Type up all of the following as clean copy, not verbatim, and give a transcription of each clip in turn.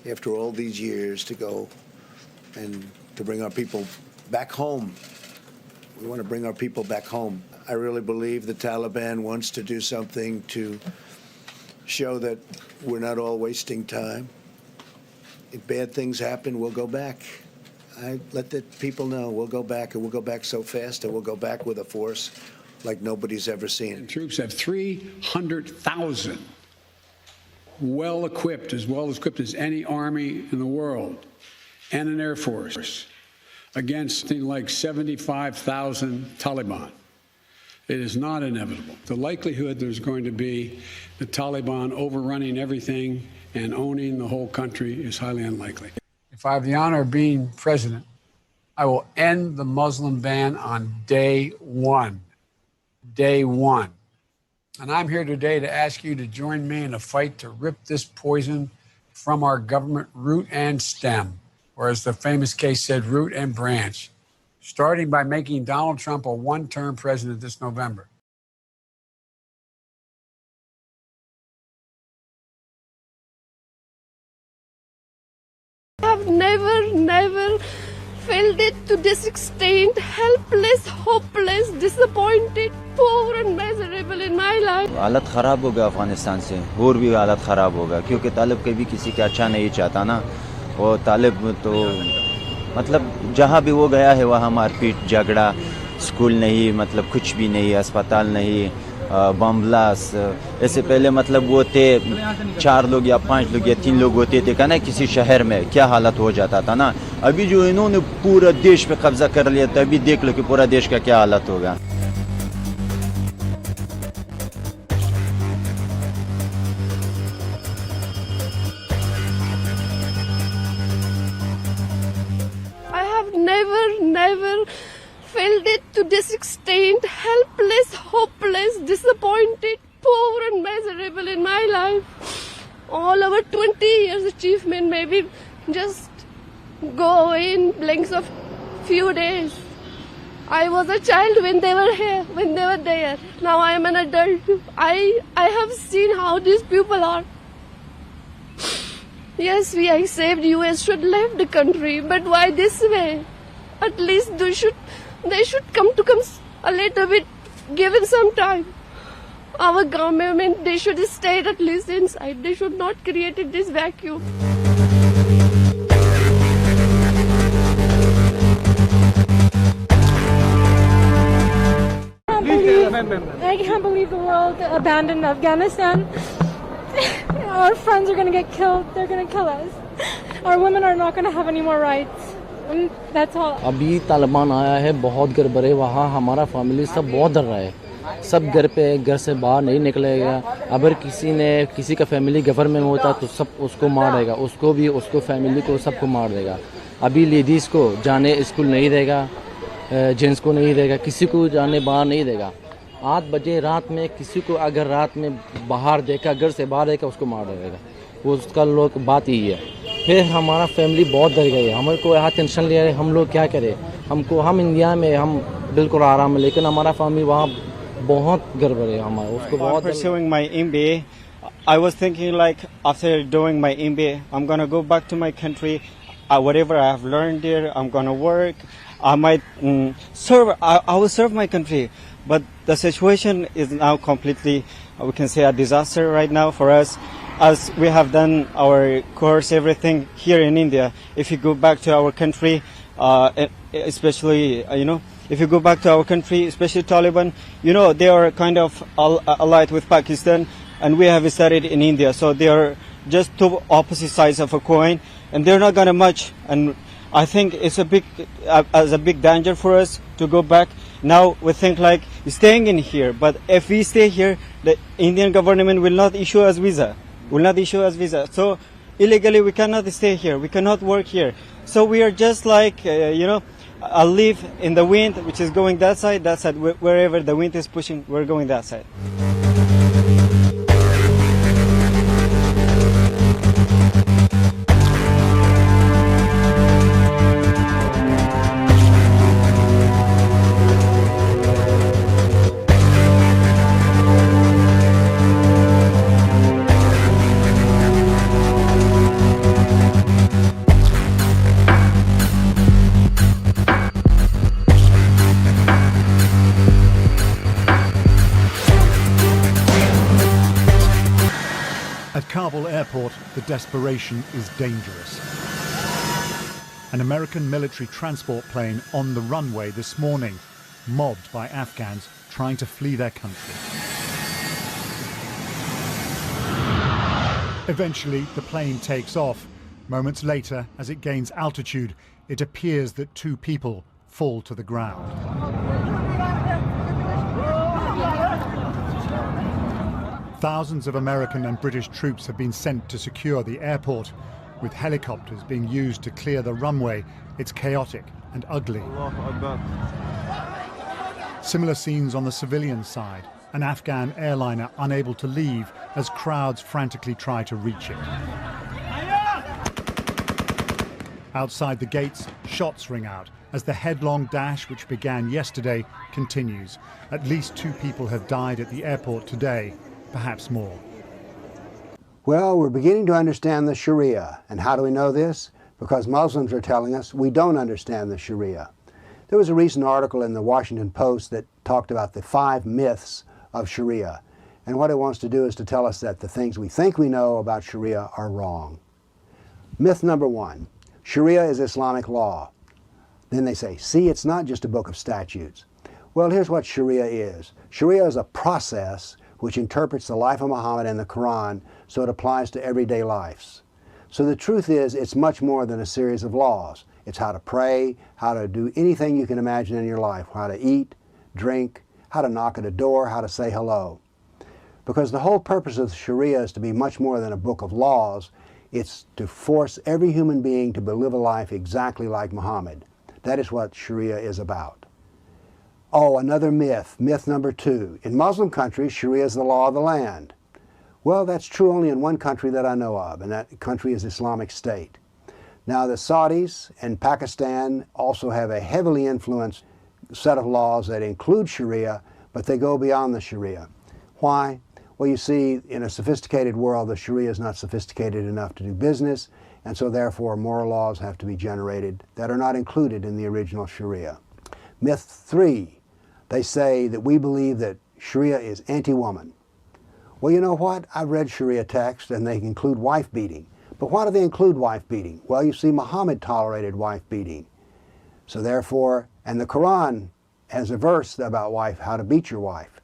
after all these years, to go and to bring our people back home. We want to bring our people back home. I really believe the Taliban wants to do something to show that we're not all wasting time. If bad things happen, we'll go back. I let the people know we'll go back, and we'll go back so fast, and we'll go back with a force like nobody's ever seen. And troops have 300,000 well-equipped as any army in the world, and an air force against something like 75,000 Taliban. It is not inevitable. The likelihood there's going to be the Taliban overrunning everything and owning the whole country is highly unlikely. If I have the honor of being president, I will end the Muslim ban on day one. Day one. And I'm here today to ask you to join me in a fight to rip this poison from our government root and stem, or as the famous case said, root and branch, starting by making Donald Trump a one-term president this November. I have never felt it to this extent, helpless, hopeless, disappointed, poor and miserable in my life. हालत ख़राब होगा अफ़गानिस्तान से और भी हालत ख़राब होगा क्योंकि तालिब कभी किसी का अच्छा नहीं चाहता ना वो तालिब तो मतलब जहाँ भी वो गया है वहाँ मारपीट झगड़ा स्कूल नहीं मतलब कुछ भी नहीं अस्पताल नहीं बम ब्लास्ट ऐसे पहले मतलब वो थे 4 लोग या 5 लोग या 3 लोग होते थे ना किसी शहर में क्या हालत हो जाता था ना अभी जो इन्होंने पूरा देश पे कब्जा कर लिया तभी देख लो कि पूरा देश का क्या हालत होगा I have never felt it to this extent, helpless, hopeless, disappointed, poor and miserable in my life. All our 20 years achievement maybe just go in blinks of few days. I was a child when they were here, when they were there. Now I am an adult. I have seen how these people are. Yes, I saved US should leave the country, but why this way? At least they should come a little bit, given some time. Our government, they should stay at least inside. They should not create this vacuum. I can't believe the world abandoned Afghanistan. Our friends are going to get killed. They're going to kill us. Our women are not going to have any more rights. And that's all. अभी तालिबान आया है बहुत गड़बड़ है वहाँ हमारा family सब बहुत डर रहा है सब घर पे घर से बाहर नहीं निकलेगा अगर किसी का फैमिली गवर्नमेंट में होता तो सब उसको मार देगा उसको भी उसको फैमिली को सबको मार देगा अभी लेडीज़ को जाने स्कूल नहीं देगा जेंट्स को नहीं देगा किसी को जाने बाहर नहीं देगा 8 बजे रात में किसी को अगर रात में बाहर देखा घर से बाहर देखा उसको मार देगा वो उसका लोग बात यही है फिर हमारा फैमिली बहुत डर गई हमारे को यहाँ टेंशन ले रहे हम लोग क्या करें हम इंडिया में हम बिल्कुल आराम है लेकिन हमारा फैमिली वहाँ बहुत गड़बड़ है हमारा उसको बहुत pursuing my MBA I was thinking like after doing my MBA I'm gonna go back to my country whatever I have learned there I'm gonna work I might I will serve my country but the situation is now completely we can say a disaster right now for us as we have done our course everything here in India if you go back to our country especially if you go back to our country especially Taliban they are kind of allied with Pakistan and we have studied in India so they are just two opposite sides of a coin and they're not gonna match and I think it's a big danger for us to go back. Now we think like staying in here, but if we stay here, the Indian government will not issue us visa. So illegally we cannot stay here. We cannot work here. So we are just like a leaf in the wind, which is going that side. Wherever the wind is pushing, we're going that side. airport, the desperation is dangerous. An American military transport plane on the runway this morning, mobbed by Afghans trying to flee their country. Eventually, the plane takes off. Moments later, as it gains altitude, it appears that two people fall to the ground. Thousands of American and British troops have been sent to secure the airport, with helicopters being used to clear the runway. It's chaotic and ugly. Similar scenes on the civilian side, an Afghan airliner unable to leave as crowds frantically try to reach it. Outside the gates, shots ring out as the headlong dash, which began yesterday, continues. At least 2 people have died at the airport today, perhaps more. Well, we're beginning to understand the Sharia. And how do we know this? Because Muslims are telling us we don't understand the Sharia. There was a recent article in the Washington Post that talked about the 5 myths of Sharia. And what it wants to do is to tell us that the things we think we know about Sharia are wrong. Myth number 1, Sharia is Islamic law. Then they say, see, it's not just a book of statutes. Well, here's what Sharia is. Sharia is a process which interprets the life of Muhammad and the Quran so it applies to everyday lives. So the truth is, it's much more than a series of laws. It's how to pray, how to do anything you can imagine in your life, how to eat, drink, how to knock at a door, how to say hello. Because the whole purpose of Sharia is to be much more than a book of laws. It's to force every human being to live a life exactly like Muhammad. That is what Sharia is about. Oh, another myth, myth number 2. In Muslim countries, Sharia is the law of the land. Well, that's true only in one country that I know of, and that country is Islamic State. Now, the Saudis and Pakistan also have a heavily influenced set of laws that include Sharia, but they go beyond the Sharia. Why? Well, you see, in a sophisticated world, the Sharia is not sophisticated enough to do business, and so therefore moral laws have to be generated that are not included in the original Sharia. Myth 3, they say that we believe that Sharia is anti-woman. Well, you know what? I've read Sharia texts and they include wife beating. But why do they include wife beating? Well, you see, Muhammad tolerated wife beating. So therefore, and the Quran has a verse about wife, how to beat your wife.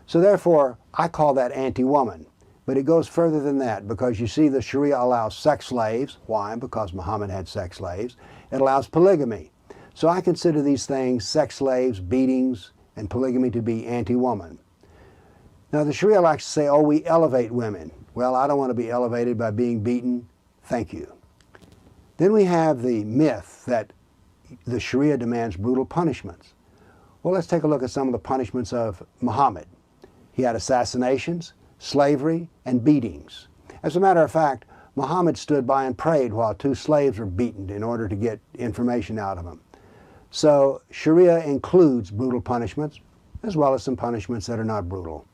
So therefore, I call that anti-woman. But it goes further than that, because you see, the Sharia allows sex slaves. Why? Because Muhammad had sex slaves. It allows polygamy. So I consider these things, sex slaves, beatings, and polygamy, to be anti-woman. Now the Sharia likes to say, oh, we elevate women. Well, I don't want to be elevated by being beaten. Thank you. Then we have the myth that the Sharia demands brutal punishments. Well, let's take a look at some of the punishments of Muhammad. He had assassinations, slavery, and beatings. As a matter of fact, Muhammad stood by and prayed while 2 slaves were beaten in order to get information out of them. So Sharia includes brutal punishments, as well as some punishments that are not brutal.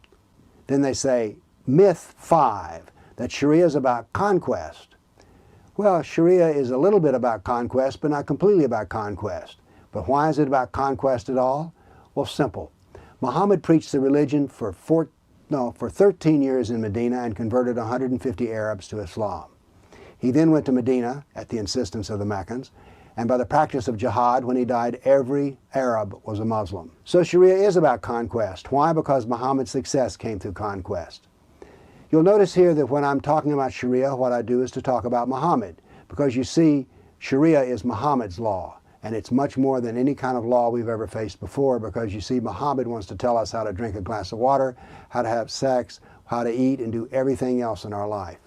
Then they say, myth 5, that Sharia is about conquest. Well, Sharia is a little bit about conquest, but not completely about conquest. But why is it about conquest at all? Well, simple. Muhammad preached the religion for 13 years in Medina and converted 150 Arabs to Islam. He then went to Medina at the insistence of the Meccans, and by the practice of jihad, when he died, every Arab was a Muslim. So Sharia is about conquest. Why? Because Muhammad's success came through conquest. You'll notice here that when I'm talking about Sharia, what I do is to talk about Muhammad, because you see, Sharia is Muhammad's law, and it's much more than any kind of law we've ever faced before, because you see, Muhammad wants to tell us how to drink a glass of water, how to have sex, how to eat, and do everything else in our life.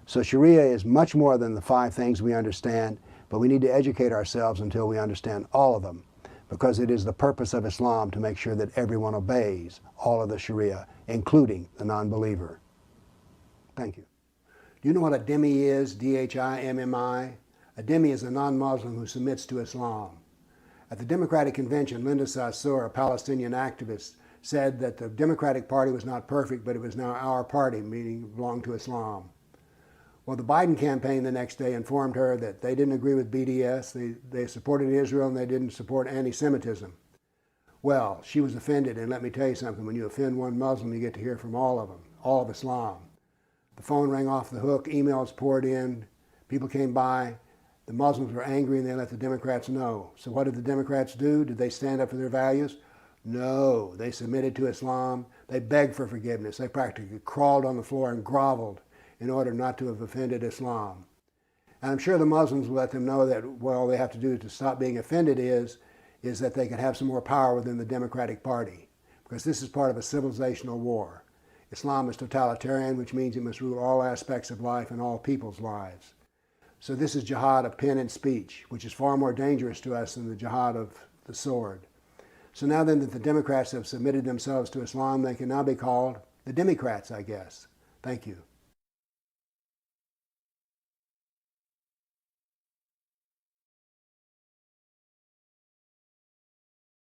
So Sharia is much more than the 5 things we understand, but we need to educate ourselves until we understand all of them, because it is the purpose of Islam to make sure that everyone obeys all of the Sharia, including the non-believer. Thank you. Do you know what a dhimmi is? D-H-I-M-M-I? A dhimmi is a non-Muslim who submits to Islam. At the Democratic Convention, Linda Sarsour, a Palestinian activist, said that the Democratic Party was not perfect, but it was now our party, meaning it belonged to Islam. Well, the Biden campaign the next day informed her that they didn't agree with BDS, they supported Israel, and they didn't support anti-Semitism. Well, she was offended, and let me tell you something, when you offend one Muslim, you get to hear from all of them, all of Islam. The phone rang off the hook, emails poured in, people came by. The Muslims were angry and they let the Democrats know. So what did the Democrats do? Did they stand up for their values? No, they submitted to Islam. They begged for forgiveness. They practically crawled on the floor and groveled in order not to have offended Islam. And I'm sure the Muslims will let them know that what all they have to do to stop being offended is that they can have some more power within the Democratic Party, because this is part of a civilizational war. Islam is totalitarian, which means it must rule all aspects of life and all people's lives. So this is jihad of pen and speech, which is far more dangerous to us than the jihad of the sword. So now then that the Democrats have submitted themselves to Islam, they can now be called the Democrats, I guess. Thank you.